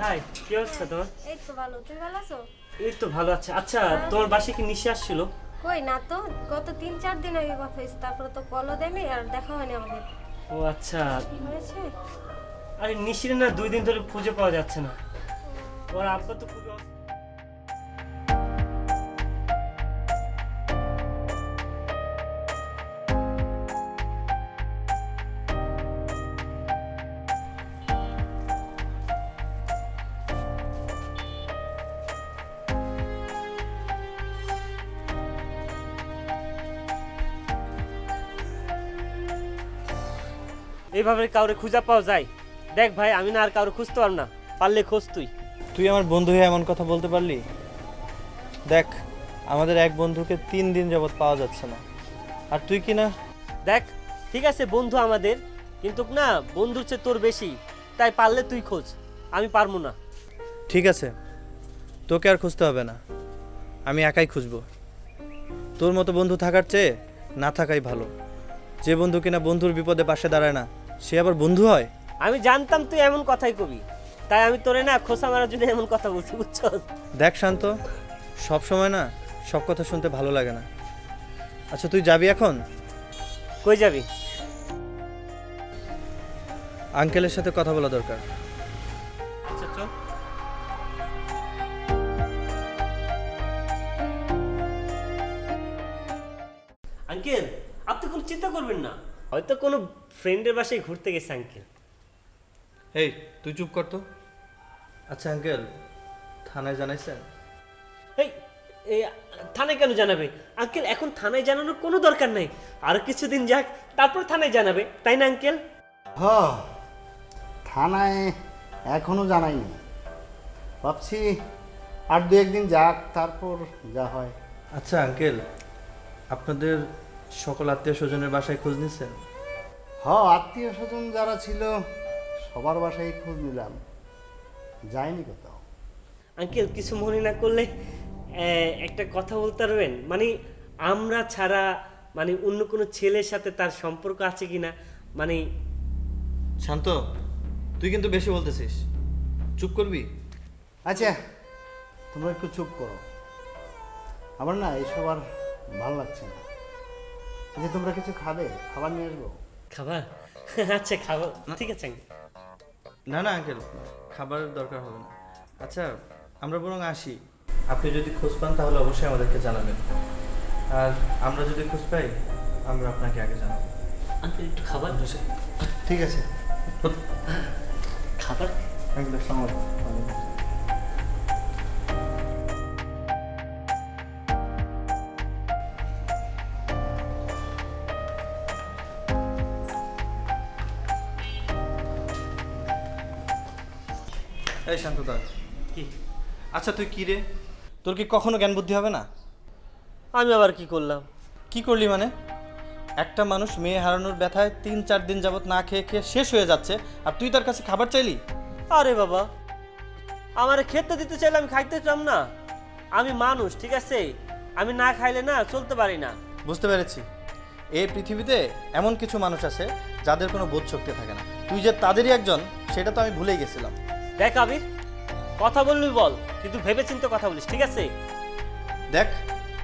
High, কি অবস্থা তোমার? এই তো ভালো, তুমি ভালো আছো? এই তো ভালো আছে। আচ্ছা, তোমার বাসায় কি নিশি আসছিল? কই না তো, গত 3-4 দিন আগে কথা হয়েছে, তারপরে তো কলও দেয়নি আর দেখা হয়নি আমাদের। ও আচ্ছা। হয়েছে? আরে নিশির না 2 দিন ধরে খুঁজে পাওয়া যাচ্ছে না। ওর আব্বা তো খুবই এইভাবে কাউরে খুঁজে পাওয়া যায়? দেখ ভাই, আমি না আর কাউরে খুঁজতে পারব না, পারলে খোঁজ তুই। তুই আমার বন্ধু হয়ে এমন কথা বলতে পারলি? দেখ, আমাদের এক বন্ধুকে 3 দিন যাবত পাওয়া যাচ্ছে না, আর তুই কি না? দেখ, ঠিক আছে বন্ধু আমাদের, কিন্তু না বন্ধুর চেয়ে তোর বেশি, তাই পারলে তুই খোঁজ, আমি পারবো না। ঠিক আছে, তোকে আর খুঁজতে হবে না, আমি একাই খুঁজবো। তোর মতো বন্ধু থাকার চেয়ে না থাকাই ভালো। যে বন্ধু কিনা বন্ধুর বিপদে পাশে দাঁড়ায় না, সে আবার বন্ধু হয়? আমি জানতাম তুই এমন কথাই কবি, তাই আমি তোরে না খোসা মারার জন্য এমন কথা বলছি, বুঝছো? দেখ শান্ত, সব সময় না সব কথা শুনতে ভালো লাগে না। আচ্ছা, তুই যাবি এখন? কই যাবি? আঙ্কেলের সাথে কথা বলা দরকার। আচ্ছা চল। আঙ্কেল, আপনি কোনো চিন্তা করবেন না, হয়তো কোনো ফ্রেন্ডের বাসায় ঘুরতে গেছে আঙ্কেল। এই, তুই চুপ কর তো। আচ্ছা আঙ্কেল, থানায় জানাইছেন? এই এই থানায় কেন জানাবে আঙ্কেল? এখন থানায় জানানোর কোনো দরকার নেই, আর কিছুদিন যাক, তারপর থানায় জানাবে, তাই না আঙ্কেল? হ, থানায় এখনো জানাইনি, ভাবছি আর 2-1 দিন যাক, তারপর যা হয়। আচ্ছা আঙ্কেল, আপনাদের সকল আত্মীয় স্বজনের বাসায় খোঁজ নিছেন? আত্মীয় স্বজন যারা ছিল সবার বাসায় খোঁজ নিলাম, যায়নি কোথাও। আঙ্কেল, কিছু মনে না করলে একটা কথা বলতে পারবেন? মানে আমরা ছাড়া মানে অন্য কোনো ছেলের সাথে তার সম্পর্ক আছে কিনা, মানে। শান্ত, তুই কিন্তু বেশি বলতেছিস, চুপ করবি? আচ্ছা, তোমরা একটু চুপ করো, আমার না এইসব আর ভালো লাগছে না। আচ্ছা, তোমরা কিছু খাবে? খাবার নিয়ে আসবো? খাবার? আচ্ছা খাবো, ঠিক আছে আঙ্কেল। না না আঙ্কেল, খাবার দরকার হবে না। আচ্ছা, আমরা বরং আসি। আপনি যদি খোঁজ পান তাহলে অবশ্যই আমাদেরকে জানাবেন, আর আমরা যদি খোঁজ পাই আমরা আপনাকে আগে জানাবো। আঙ্কেল একটু খাবার বসে। ঠিক আছে, খাবার? একদম সময়। এই শান্ত দা, কি? আচ্ছা তুই কি রে, তোর কি কখনো জ্ঞান বুদ্ধি হবে না? আমি আবার কি করলাম? কি করলি মানে? একটা মানুষ মেয়ে হারানোর ব্যথায় 3-4 দিন যাবত না খেয়ে খেয়ে শেষ হয়ে যাচ্ছে, আর তুই তার কাছে খাবার চাইলি? আরে বাবা, আমারে খেতে দিতে চাইলে আমি খাইতে চাম না? আমি মানুষ, ঠিক আছে? আমি না খাইলে না চলতে পারি না। বুঝতে পেরেছি, এই পৃথিবীতে এমন কিছু মানুষ আছে যাদের কোনো বোধ শক্তি থাকে না। তুই যে তাদেরই একজন, সেটা তো আমি ভুলেই গেছিলাম। দেখ আবির, কথা বলবি বল, কিন্তু ভেবেচিন্তে কথা বলিস, ঠিক আছে? দেখ,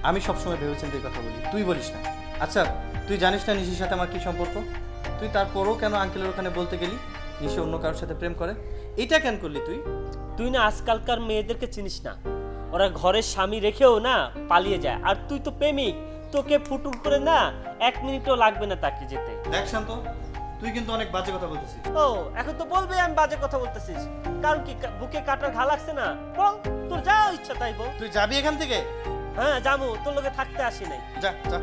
আমি সবসময় ভেবেচিন্তে কথা বলি, তুই বলিস না। আচ্ছা, তুই জানিস না নিশির সাথে আমার কি সম্পর্ক? তুই তারপরও কেন আঙ্কেলের ওখানে বলতে গেলি নিশি অন্য কারোর সাথে প্রেম করে? এটা কেন করলি তুই? তুই না আজকালকার মেয়েদেরকে চিনিস না, ওরা ঘরের স্বামী রেখেও না পালিয়ে যায়, আর তুই তো প্রেমিক, তোকে ফুটুল করে না 1 মিনিটও লাগবে না তাকে যেতে। দেখ শান্ত, তুই কিন্তু অনেক বাজে কথা বলতেছিস। ও, এখন তো বলবে আমি বাজে কথা বলতেছিস, কারণ কি বুকে কাটার ঘা লাগছে না? বল, তোর যা ইচ্ছা তাই বল। তুই যাবি এখান থেকে? হ্যাঁ যাবো, তোর লোকে থাকতে আসি নাই। যা যা।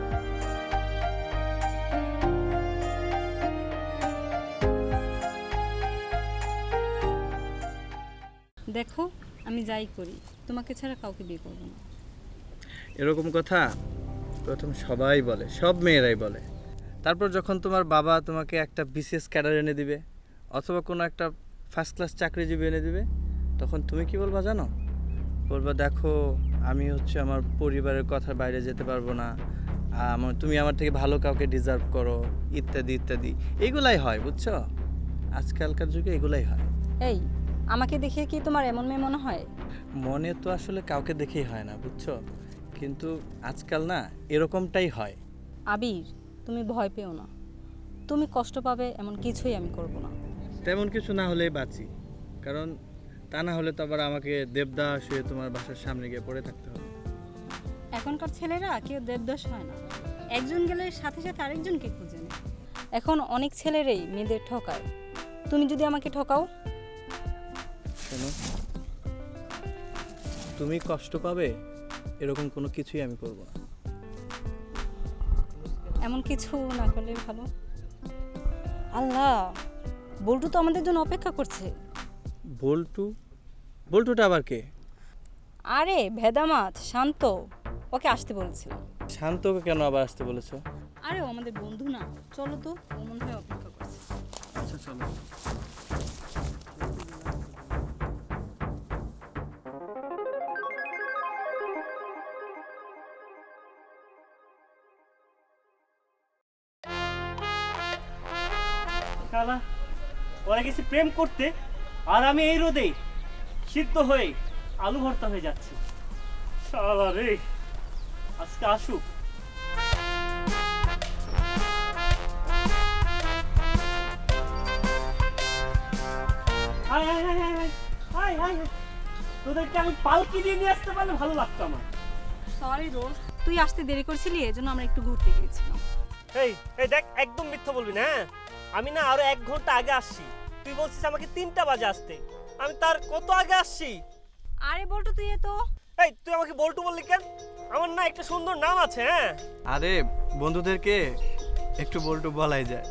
দেখো, আমি যাই করি তোমাকে ছাড়া কাউকে বিয়ে করবো না। এরকম কথা প্রথম সবাই বলে, সব মেয়েরাই বলে। তারপর যখন তোমার বাবা তোমাকে একটা বিসিএস ক্যাডার এনে দিবে, অথবা কোনো একটা ফার্স্ট ক্লাস চাকরিজীবী এনে দিবে, তখন তুমি কি বলবা জানো? বলবা, দেখো আমি হচ্ছে আমার পরিবারের কথার বাইরে যেতে পারবো না, তুমি আমার থেকে ভালো কাউকে ডিজার্ভ করো, ইত্যাদি ইত্যাদি। এগুলাই হয়, বুঝছো? আজকালকার যুগে এগুলাই হয়। এই, আমাকে দেখে কি তোমার এমন মেয়ে মনে হয়? মনে তো আসলে কাউকে দেখেই হয় না, বুঝছো? কিন্তু আজকাল না এরকমটাই হয়। আবির, তুমি ভয় পেও না। তুমি কষ্ট পাবে এমন কিছুই আমি করব না। তেমন কিছু না হলেই বাঁচি, কারণ তা না হলে তো আবার আমাকে দেবদাস হয়ে তোমার বাসার সামনে গিয়ে পড়ে থাকতে হবে। এখনকার ছেলেরা কেউ দেবদাস হয় না, একজন গেলে সাথে সাথে আরেকজনকে খুঁজে নেয়। এখন অনেক ছেলেরাই মেয়েদের ঠকায়। তুমি যদি আমাকে ঠকাও? শোনো, তুমি কষ্ট পাবে এরকম কোনো কিছুই আমি করব না। এমন কিছু না করলে ভালো। আল্লাহ, বল্টু তো আমাদের জন্য অপেক্ষা করছে। বল্টু? বল্টুটা আবার কে? আরে ভেদামাত, শান্ত, ওকে আসতে বলেছিলাম। শান্তকে কেন আবার আসতে বলেছো? আরে ও আমাদের বন্ধু না, চলো তো, ও মনে হয় অপেক্ষা করছে। আচ্ছা চলো। শালা, ওরা গেছে প্রেম করতে, আর আমি এই রোদে সিদ্ধ হয়ে আলু ভর্তা হয়ে যাচ্ছি। শালা রে, আজকে আসুক। High high high high high high high, তোদেরকে আমি পালকি দিয়ে নিয়ে আসতে পারলে ভালো লাগতো আমার। সরি রোজ, তুই আসতে দেরি করছিলি, এজন্য আমরা একটু ঘুরতে গিয়েছিলাম। এই এই দেখ, একদম মিথ্যা বলবি না, হ্যাঁ? আমি না আরো 1 ঘন্টা আগে আসছি, তুই বলছিস আমাকে 3টা বাজে আসতে, আমি তার কত আগে আসছি। আরে বল্টু, তুই তো এই তুই আমাকে বল্টু বললি কেন? আমার না একটা সুন্দর নাম আছে, হ্যাঁ? আরে বন্ধুদেরকে একটু বল্টু বলাই যায়।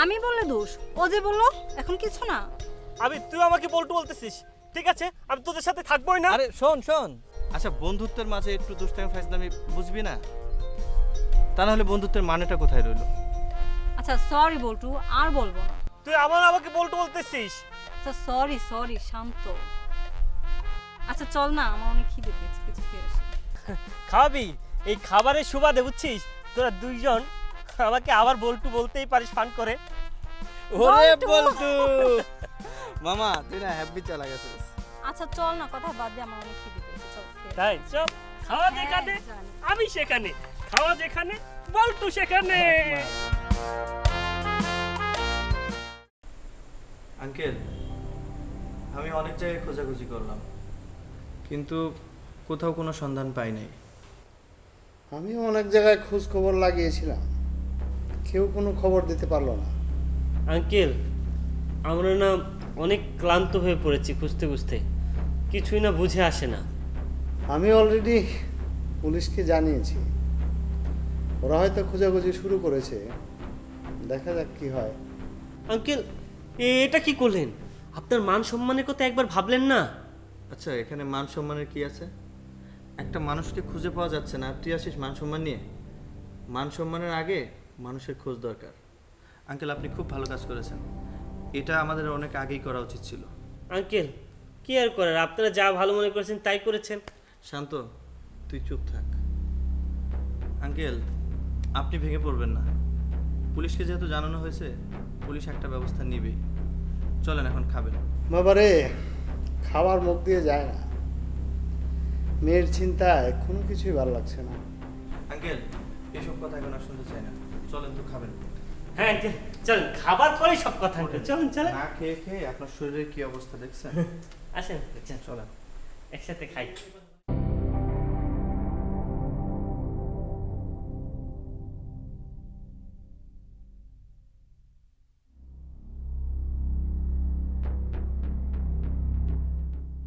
আমি বললে দোষ, ও যে বললো, এখন কিছু না। আমি, তুই আমাকে বল্টু বলতেছিস, ঠিক আছে, আমি তোদের সাথে থাকবোই না। আরে শোন শোন, আচ্ছা বন্ধুত্বের মাঝে একটু দুষ্টামি ফাজলামি বুঝবি না? তা না হলে বন্ধুত্বের মানেটা কোথায় রইলো? আচ্ছা সরি বল্টু, আর বলবো না। তুই আমাকে বল্টু বলতেছিস? আচ্ছা সরি সরি, শান্ত। আচ্ছা চল না, আমার অনেক খিদে পেয়েছে, কিছু খেয়ে আসি। খাবি? এই খাবারের সুবাদে বুঝছিস, তোরা দুইজন আমাকে আবার বল্টু বলতেই পারিস ফান করে। ওরে বল্টু! বল্টু মামা, তুই না হ্যাপি চালা গেছিস। আচ্ছা চল না, কথা বাদ দিয়ে, আমার অনেক খিদে পেয়েছে, চল খেয়ে আসি। তাই চল, খাওয়া যেখানে হ্যাঁ, জানি। আমি সেখানে, খাওয়া যেখানে বল্টু সেখানে। আঙ্কেল, আমি অনেক জায়গায় খোঁজাখুঁজি করলাম, কিন্তু কোথাও কোনো সন্ধান পাই নাই। আমিও অনেক জায়গায় খোঁজ খবর লাগিয়েছিলাম, কেউ কোনো খবর দিতে পারলো না। আঙ্কেল, আমরা না অনেক ক্লান্ত হয়ে পড়েছি খুঁজতে খুঁজতে, কিছুই না বুঝে আসে না। আমি অলরেডি পুলিশকে জানিয়েছি, ওরা হয়তো খোঁজাখুঁজি শুরু করেছে, দেখা যাক কি হয়। আঙ্কেল, এটা কি করলেন? আপনার মান সম্মানের কথা একবার ভাবলেন না? আচ্ছা, এখানে মান সম্মানের কি আছে? একটা মানুষকে খুঁজে পাওয়া যাচ্ছে না, আর তুই আসিস মান সম্মান নিয়ে? মান সম্মানের আগে মানুষের খোঁজ দরকার। আঙ্কেল, আপনি খুব ভালো কাজ করেছেন, এটা আমাদের অনেক আগেই করা উচিত ছিল। আঙ্কেল, কি আর করার, আপনারা যা ভালো মনে করেছেন তাই করেছেন। শান্ত, তুই চুপ থাক। আঙ্কেল, আপনি ভেঙে পড়বেন না, পুলিশকে যেহেতু জানানো হয়েছে, পুলিশ একটা ব্যবস্থা নেবেই। চলেন এখন খাবেন। বাবারে, খাবার মুখ দিয়ে যায় না, মেয়ের চিন্তায় কোনো কিছুই ভালো লাগছে না। আঙ্কেল, এসব কথা এখন আর শুনতে চাই না, চলেন তো খাবেন। হ্যাঁ আঙ্কেল, চলেন, খাবার পরে সব কথা আঙ্কেল, চলেন চলেন। না খেয়ে খেয়ে আপনার শরীরের কি অবস্থা দেখছেন? আসেন চলেন, চলেন। একসাথে খাই।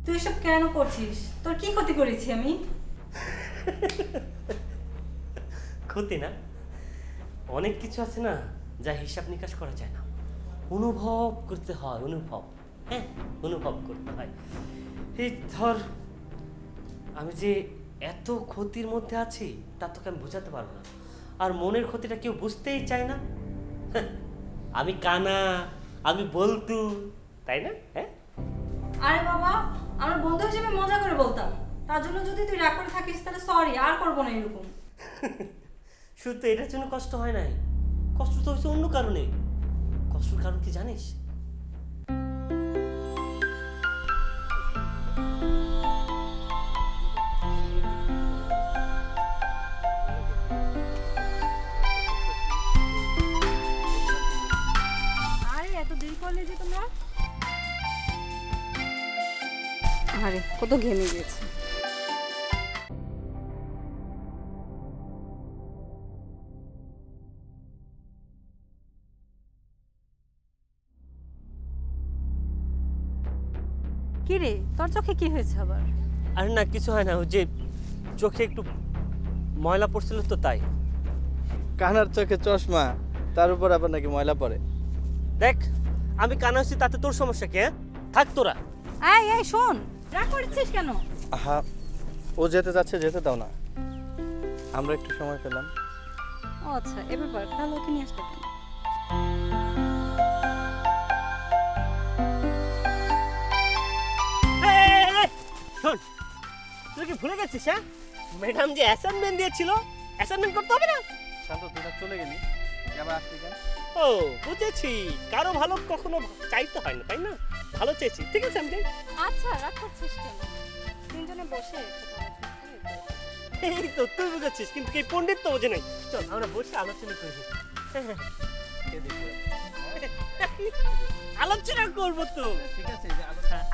তুই এসব কেন করছিস? তোর কি ক্ষতি করেছি আমি? ক্ষতি না, অনেক কিছু আছে না যা হিসাব নিকাশ করা যায় না, অনুভব করতে হয়, অনুভব, হ্যাঁ অনুভব করতে হয়। এই ধর, আমি যে এত ক্ষতির মধ্যে আছি তা তোকে আমি বোঝাতে পারবো না, আর মনের ক্ষতিটা কেউ বুঝতেই চায় না। হ্যাঁ, আমি কানা, আমি বল্টু, তাই না? হ্যাঁ, আরে বাবা, আমরা বন্ধু হিসেবে মজা করে বলতাম, তার জন্য যদি তুই রাগ করে থাকিস তাহলে সরি, আর করবো না এরকম। শুধু তো এটার জন্য কষ্ট হয় নাই, কষ্ট তো হয়েছে অন্য কারণে। কষ্টের কারণ কি জানিস? করলে যে তোমরা? আরে কত ঘেমে গেছে। কি রে, তোর চোখে কি হয়েছে আবার? আর না কিছু হয় না, ওই যে চোখে একটু ময়লা পড়ছিল তো তাই। কানার চোখে চশমা, তার উপর আবার নাকি ময়লা পড়ে। দেখ আমি কানা হচ্ছি, তাতে তোর সমস্যা কি? হ্যাঁ থাক তোরা। এই এই শোন, রাগ করছিস কেন? আহা, ও যেতে যাচ্ছে, যেতে দাও না, আমরা একটু সময় পেলাম। ও আচ্ছা, এ ব্যাপার। তাহলে ওকে নিয়ে আসতে কেন? শোন, তুই কি ভুলে গেছিস? হ্যাঁ ম্যাডাম যে অ্যাসাইনমেন্ট দিয়েছিল, অ্যাসাইনমেন্ট করতে হবে না? শান্ত, তুই চলে গেলি, আবার আসলি কেন? ও বুঝেছি, কারো ভালো কখনো চাইতে হয় না, তাই না? ভালো চেয়েছি, ঠিক আছে আমি যাই। আচ্ছা, রাগ করছিস কেন? তিনজনে বসে একসাথে আলোচনা করি তো। এই তো তুই বুঝেছিস, কিন্তু এই পণ্ডিত তো বোঝে নাই। চল আমরা বসে আলোচনা করি। কে দেখবে? আলোচনা করবো তো। ঠিক আছে,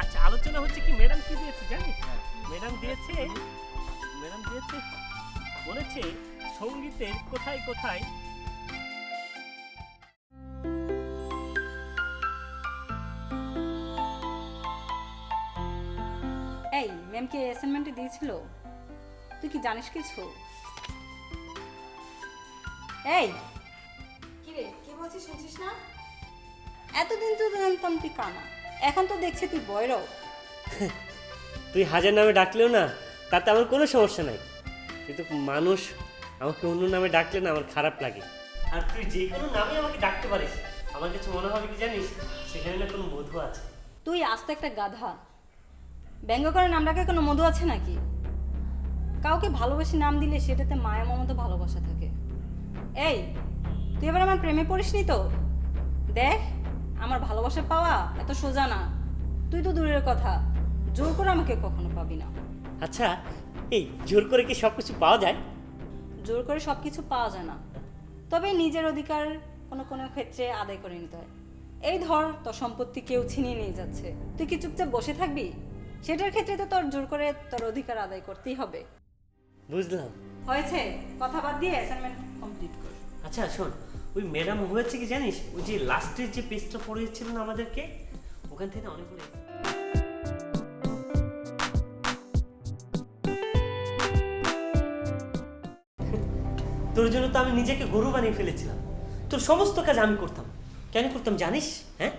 আচ্ছা আলোচনা হচ্ছে কি, ম্যাডাম কি দিয়েছে জানিস? ম্যাডাম দিয়েছে বলেছে সঙ্গীতের কোথায় কোথায় এই ম্যামকে অ্যাসাইনমেন্টে দিয়েছিল, তুই কি জানিস কিছু? এই কি রে, কি বলছিস শুনছিস না? এতদিন তো জানতাম তুই কানা, এখন তো দেখছি তুই বয়রাও। তুই হাজার নামে ডাকলেও না তাতে আমার কোনো সমস্যা নাই, কিন্তু মানুষ আমাকে অন্য নামে ডাকলে না আমার খারাপ লাগে। আর তুই যে কোনো নামে আমাকে ডাকতে পারিস, আমার কাছে মনে হবে কি জানিস, সেখানে না কোনো মধু আছে। তুই আস্ত একটা গাধা, ব্যঙ্গ করে নাম ডাকে কোনো মধু আছে নাকি? কাউকে ভালোবাসি নাম দিলে সেটাতে মায়া মমতা ভালোবাসা থাকে। এই তুই এবার আমার প্রেমে পড়িসনি তো? দেখ, আমার ভালোবাসা পাওয়া এত সোজা না। তুই তো দূরের কথা, জোর করে আমাকে কখনো পাবি না। আচ্ছা এই জোর করে কি সব কিছু পাওয়া যায়? জোর করে সব কিছু পাওয়া যায় না, তবে নিজের অধিকার কোনো কোনো ক্ষেত্রে আদায় করে নিতে হয়। এই ধর, তোর সম্পত্তি কেউ ছিনিয়ে নিয়ে যাচ্ছে, তুই কি চুপচাপ বসে থাকবি? সেটার ক্ষেত্রে তো তোর জোর করে তোর অধিকার আদায় করতেই হবে। বুঝলাম। হয়েছে, কথা বাদ দিয়ে অ্যাসাইনমেন্ট কমপ্লিট কর। আচ্ছা শোন, ওই ম্যাডাম হয়েছে কি জানিস, ওই যে লাস্টের যে পেজটা পড়িয়েছিল না আমাদেরকে, ওখান থেকে অনেকগুলো তোর জন্য তো আমি নিজেকে গরু বানিয়ে ফেলেছিলাম। তোর সমস্ত কাজ আমি করতাম। কেন করতাম জানিস? হ্যাঁ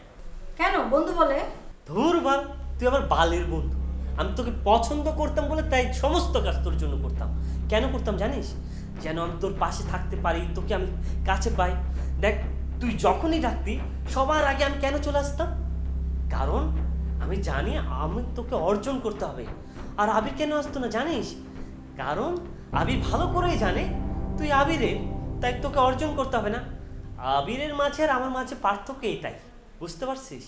কেন বন্ধু বলে? ধুর বাল, তুই আমার বালের বন্ধু। আমি তোকে পছন্দ করতাম বলে তাই সমস্ত কাজ তোর জন্য করতাম। কেন করতাম জানিস? যেন আমি তোর পাশে থাকতে পারি, তোকে আমি কাছে পাই। দেখ তুই যখনই ডাকতি সবার আগে আমি কেন চলে আসতাম? কারণ আমি জানি আমি তোকে অর্জন করতে হবে। আর আবির কেন আসতো না জানিস? কারণ আবির ভালো করেই জানে তুই আবিরের, তাই তোকে অর্জন করতে হবে না। আবিরের মাঝে আর আমার মাঝে পার্থক্য এটাই, বুঝতে পারছিস?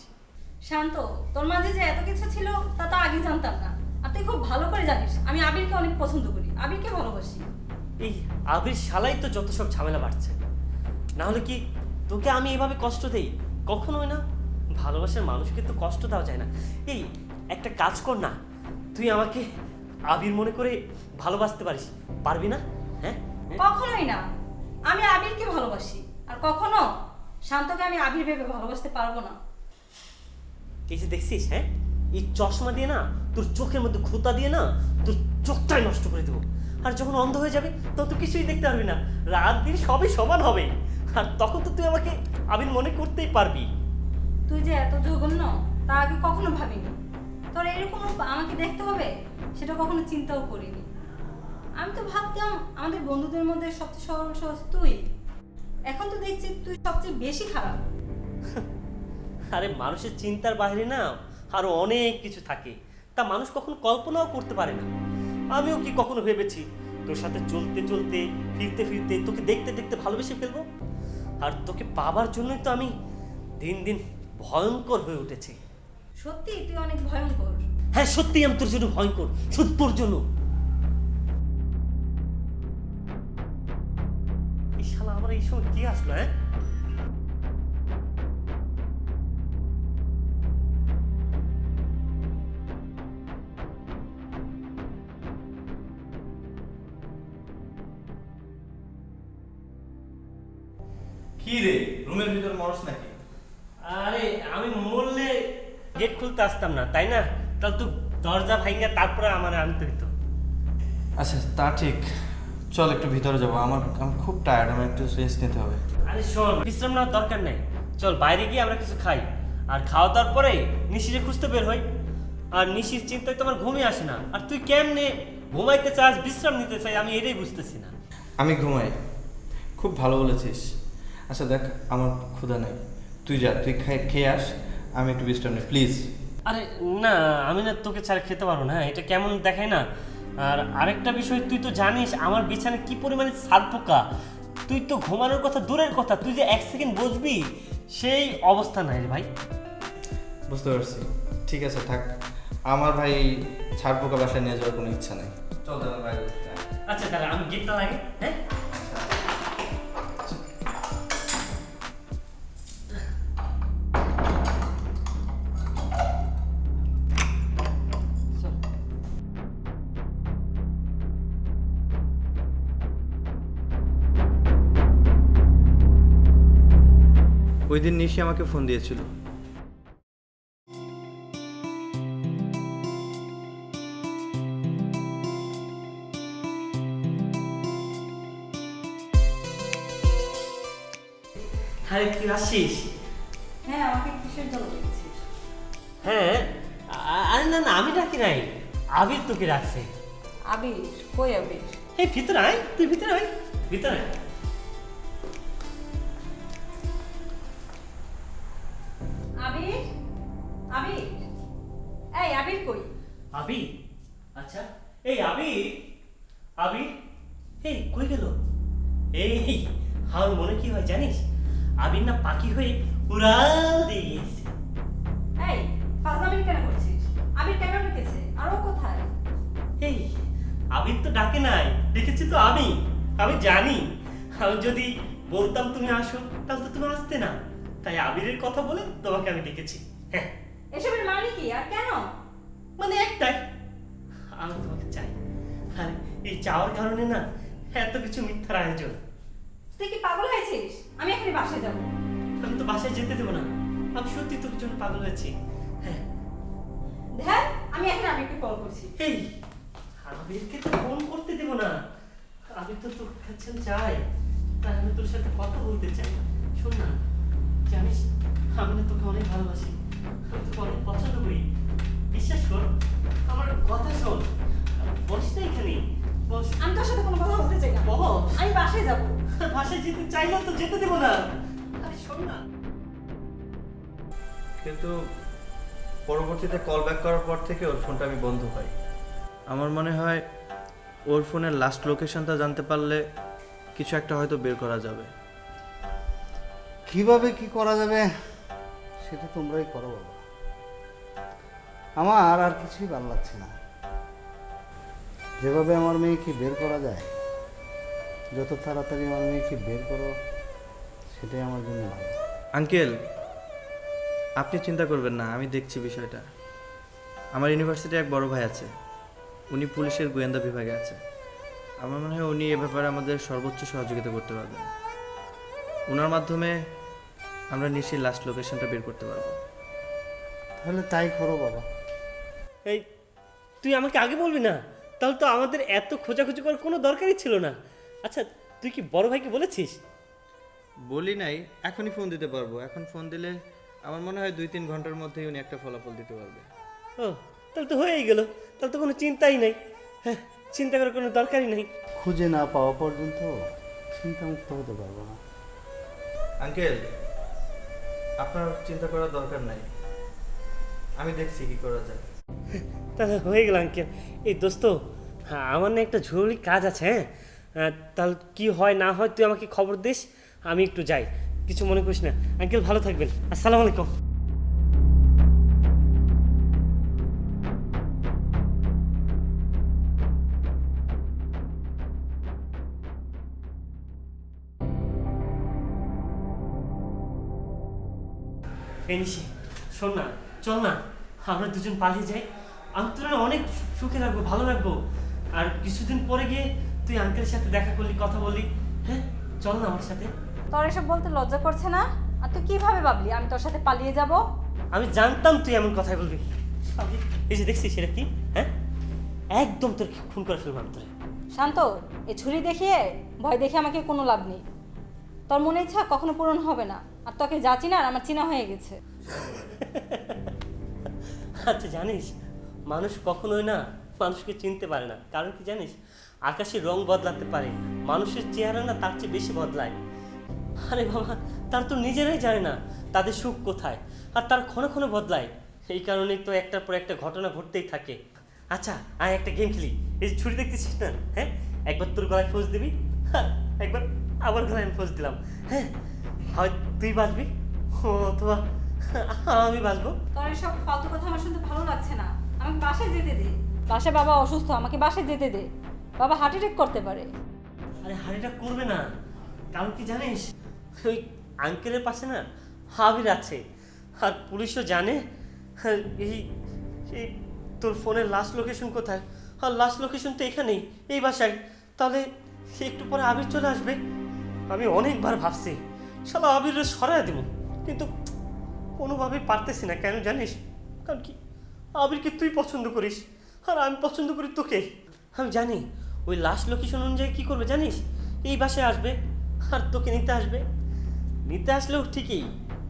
শান্ত, তোর মাঝে যে এত কিছু ছিল তা তো আগে জানতাম না। আর তুই খুব ভালো করে জানিস আমি আবিরকে অনেক পছন্দ করি, আবিরকে ভালোবাসি। এই আবির শালাই তো যত সব ঝামেলা বাড়ছে। না হলে কি তোকে আমি এভাবে কষ্ট দেই? কখনোই না। ভালোবাসার মানুষকে তো কষ্ট দেওয়া যায় না। এই একটা কাজ কর না, তুই আমাকে আবির মনে করে ভালোবাসতে পারিস, পারবি না? হ্যাঁ কখনোই না, আমি আবিরকে ভালোবাসি। আর কখনো শান্তকে আমি আবির ভেবে ভালোবাসতে পারবো না। এই যে দেখছিস, হ্যাঁ এই চশমা দিয়ে না তোর চোখের মধ্যে খোঁতা দিয়ে না তোর চোখটাই নষ্ট করে দেবো। আর যখন অন্ধ হয়ে যাবে তখন তো কিছুই দেখতে পারবি না, রাত দিন সবই সমান হবে। আর তখন তো তুই আমাকে আবির মনে করতেই পারবি। তুই যে এত জঘন্য তা আগে কখনো ভাবিনি। তোর এরকম আমাকে দেখতে হবে সেটা কখনো চিন্তাও করিনি। আমি তো ভাবতাম আমাদের বন্ধুদের মধ্যে সবচেয়ে সরল সহজ তুই। এখন তো দেখছি তুই সবচেয়ে বেশি খারাপ। আরে মানুষের চিন্তার বাইরে না আরো অনেক কিছু থাকে, তা মানুষ কখনো কল্পনাও করতে পারে না। আমিও কি কখনো ভেবেছি তোর সাথে চলতে চলতে ফিরতে ফিরতে তোকে দেখতে দেখতে ভালোবেসে ফেলবো? আর তোকে পাবার জন্যই তো আমি দিন দিন ভয়ঙ্কর হয়ে উঠেছি। সত্যি তুই অনেক ভয়ঙ্কর। হ্যাঁ সত্যি আমি তোর জন্য ভয়ঙ্কর, শুধু তোর জন্য। এই শালা আমার এই সময় কি আসলো? হ্যাঁ কি রে, রুমের ভিতর মরস নাকি? আরে আমি মরলে গেট খুলতে আসতাম না, তাই না? তাহলে তো দরজা ভাঙা তারপরে আমার আনতে হতো। আচ্ছা তা ঠিক, চল একটু ভিতরে যাবো, আমার খুব টায়ার্ড, আমার একটু রেস্ট নিতে হবে। আরে শোন, বিশ্রাম নেওয়ার দরকার নেই, চল বাইরে গিয়ে আমরা কিছু খাই, আর খাওয়া দাওয়ার পরে নিশিরে খুঁজতে বের হই। আর নিশির চিন্তায় তোমার ঘুমিয়ে আসে না, আর তুই কেমনে ঘুমাইতে চাস, বিশ্রাম নিতে চাই, আমি এটাই বুঝতেছি না। আমি ঘুমাই, খুব ভালো বলেছিস। আচ্ছা দেখ, আমার ক্ষুধা নাই, তুই যা, তুই খেয়ে আস, আমি একটু বিশ্রাম নিই প্লিজ। আরে না, আমি না তোকে ছাড়া খেতে পারবো না, এটা কেমন দেখায় না। আর আরেকটা বিষয়, তুই তো জানিস আমার বিছানায় কি পরিমাণে ছাদ পোকা। তুই তো ঘুমানোর কথা দূরের কথা, তুই যে 1 সেকেন্ড বসবি সেই অবস্থা নাই রে ভাই। বুঝতে পারছি, ঠিক আছে থাক, আমার ভাই ছাড় পোকা বাসায় নিয়ে যাওয়ার কোনো ইচ্ছা নেই। চল আমার বাইরে বসে আয়। আচ্ছা তাহলে আমি গেটটা লাগে, হ্যাঁ? চল। ওই দিন নিশি আমাকে ফোন দিয়েছিল, আরে তুই আসছিস? হ্যাঁ, আমাকে কিসের জন্য দেখছিস? হ্যাঁ, আরে না না, আমি ডাকি নাই, আবির তোকে রাখছে। আবির? কই আবির? এই ভিতরে আয়, তুই ভিতরে আয়, ভিতরে আয়। আবির? আবির? এই আবির কই? আবির? আচ্ছা, এই আবির, আবির, এই কই গেল? এই আমার মনে কি হয় জানিস, আবির না পাখি হয়ে উড়াল দিয়ে গিয়েছে। এই ফাজলামি কেন করছিস? আবির কেন ডেকেছে? আর ও কোথায়? এই আবির তো ডাকে নাই, দেখেছি তো আমি জানি। আমি যদি বলতাম তুমি আসো, তাহলে তো তুমি আসতে না, তাই আবিরের কথা বলে তোমাকে আমি ডেকেছি। হ্যাঁ, এসবের মানে কি আর কেন? মানে একটাই, আমি তোমাকে চাই। আর এই চাওয়ার কারণে না এত কিছু মিথ্যার আয়োজন। তুই কি পাগল হয়েছিস? আমি এখনই বাসায় যাব। আমি তো বাসায় যেতে দেবো না, আমি সত্যি তোর জন্য পাগল হয়েছি। হ্যাঁ, দেখ, আমি এখন আবিরকে কল করছি। এই আবিরকে তো ফোন করতে দেবো না, আবির তো তোর কাছে চাই, তাই আমি তোর সাথে কথা বলতে চাই। শোন না, জানিস আমি না তোকে অনেক ভালোবাসি, আমি তোকে অনেক পছন্দ করি, বিশ্বাস কর, আমার কথা শোন। বস না এখানে, বস। আমি তোর সাথে কোনো কথা বলতে চাই না। বস, আমি বাসায় যাব। বাসায় যেতে চাইলেও তো যেতে দেবো না। আরে শোন না। কিন্তু পরবর্তীতে কল ব্যাক করার পর থেকে ওর ফোনটা আমি বন্ধ পাই। আমার মনে হয় ওর ফোনের লাস্ট লোকেশনটা জানতে পারলে কিছু একটা হয়তো বের করা যাবে। কিভাবে কি করা যাবে সেটা তোমরাই করো বাবা, আমার আর কিছুই ভালো লাগছে না। যেভাবে আমার মেয়েকে বের করা যায়, যত তাড়াতাড়ি আমার মেয়েকে বের করো সেটাই আমার জন্য ভালো। আঙ্কেল, আপনি চিন্তা করবেন না, আমি দেখছি বিষয়টা। আমার ইউনিভার্সিটির এক বড় ভাই আছে, উনি পুলিশের গোয়েন্দা বিভাগে আছে। আমার মনে হয় উনি এ ব্যাপারে আমাদের সর্বোচ্চ সহযোগিতা করতে পারবেন। ওনার মাধ্যমে আমরা নিশ্চয়ই লাস্ট লোকেশনটা বের করতে পারবো। তাহলে তাই করো বাবা। এই তুই আমাকে আগে বলবি না, তাহলে তো আমাদের এত খোঁজাখুঁজি করার কোনো দরকারই ছিল না। আচ্ছা তুই কি বড় ভাইকে বলেছিস? বলি নাই, এখনই ফোন দিতে পারবো। এখন ফোন দিলে আমার মনে হয় 2-3 ঘন্টার মধ্যেই উনি একটা ফলাফল দিতে পারবে। ও, তাহলে তো হয়েই গেল, তাহলে তো কোনো চিন্তাই নেই। হ্যাঁ, চিন্তা করার কোনো দরকারই নেই। খুঁজে না পাওয়া পর্যন্ত চিন্তামুক্ত হতে পারবো না। আঙ্কেল, আপনার চিন্তা করার দরকার নাই, আমি দেখছি কি করা যায়। তাহলে হয়ে গেল আঙ্কেল। এই দোস্ত, হ্যাঁ আমার না একটা জরুরি কাজ আছে। হ্যাঁ, তাহলে কি হয় না হয় তুই আমাকে খবর দিস, আমি একটু যাই, কিছু মনে করিস না। আঙ্কেল ভালো থাকবেন, আসসালামু আলাইকুম। এই নিশি, শোন না, চল না আমরা দুজন পালিয়ে যাই। আমি তোর না অনেক সুখে রাখবো, ভালো রাখবো। আর কিছুদিন পরে গিয়ে তুই আঙ্কেলের সাথে দেখা করলি, কথা বললি। হ্যাঁ, চল না আমার সাথে। তোর এসব বলতে লজ্জা করছে না? আর তুই কিভাবে ভাবলি আমি তোর সাথে পালিয়ে যাব? আমি জানতাম তুই এমন কথাই বলবি। এই যে দেখছিস সেটা কি, হ্যাঁ? একদম তোর খুন করে ফেলবো আমি তোরে। শান্ত, এই ছুরি দেখিয়ে ভয় দেখে আমাকে কোনো লাভ নেই। তোর মনে ইচ্ছা কখনো পূরণ হবে না। আর তোকে যা চিনা আর আমার চিনা হয়ে গেছে। আচ্ছা জানিস, মানুষ কখনোই না মানুষকে চিনতে পারে না। কারণ কি জানিস, আকাশের রং বদলাতে পারে, মানুষের চেহারা না তার চেয়ে বেশি বদলায়। আরে বাবা, তারা তো নিজেরাই জানে না তাদের সুখ কোথায়, আর তার ক্ষণে ক্ষণে বদলায়। এই কারণেই তো একটার পর একটা ঘটনা ঘটতেই থাকে। আচ্ছা আয় একটা গেম খেলি। এই যে ছুরি দেখতেছিস না, হ্যাঁ, একবার তোর গলায় ফোঁস দিবি, হ্যাঁ, একবার আবার গলায় আমি ফোঁস দিলাম, হ্যাঁ, হয় তুই বাঁচবি অথবা আমি বাঁচবো। তোর এসব ফালতু কথা আমার শুনতে ভালো লাগছে না। আমাকে বাসায় যেতে দে। বাসায় বাবা অসুস্থ, আমাকে বাসায় যেতে দে। বাবা হার্ট অ্যাটাক করতে পারে। আরে হাড়িটা করবে না, কারণ কি জানিস, ওই আঙ্কেলের পাশে না হাবির আছে, আর পুলিশও জানে। আর এই এই তোর ফোনের লাস্ট লোকেশন কোথায়, আর লাস্ট লোকেশন তো এখানেই, এই বাসায়। তাহলে একটু পরে আবির চলে আসবে। আমি অনেকবার ভাবছি শালা আবিরের সরাই দেবো, কিন্তু কোনোভাবেই পারতেছি না। কেন জানিস, কারণ কি আবিরকে তুই পছন্দ করিস, আর আমি পছন্দ করি তোকে। আমি জানি ওই লাস্ট লোকেশন অনুযায়ী কী করবে জানিস, এই বাসায় আসবে আর তোকে নিতে আসবে। নিতে আসলেও ঠিকই,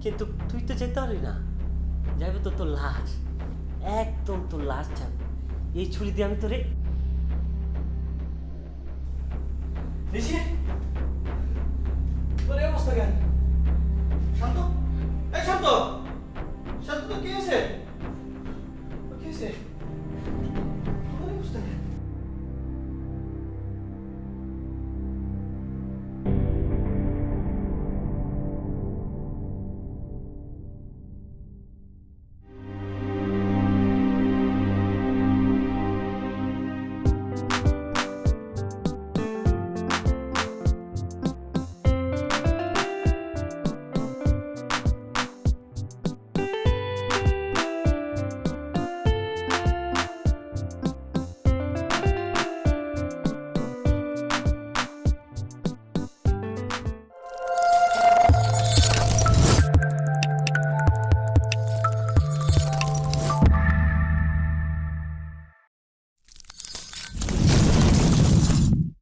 কিন্তু তুই তো যেতে পারবি না, যাবে তো তোর লাশ, একদম তোর লাশ যাবে। এই ছুরি দিয়ে আমি তোরে ঋষি, তোর এই অবস্থা কেন? শান্ত, এই শান্ত, শান্ত, তো কি হয়েছে? কি হয়েছে?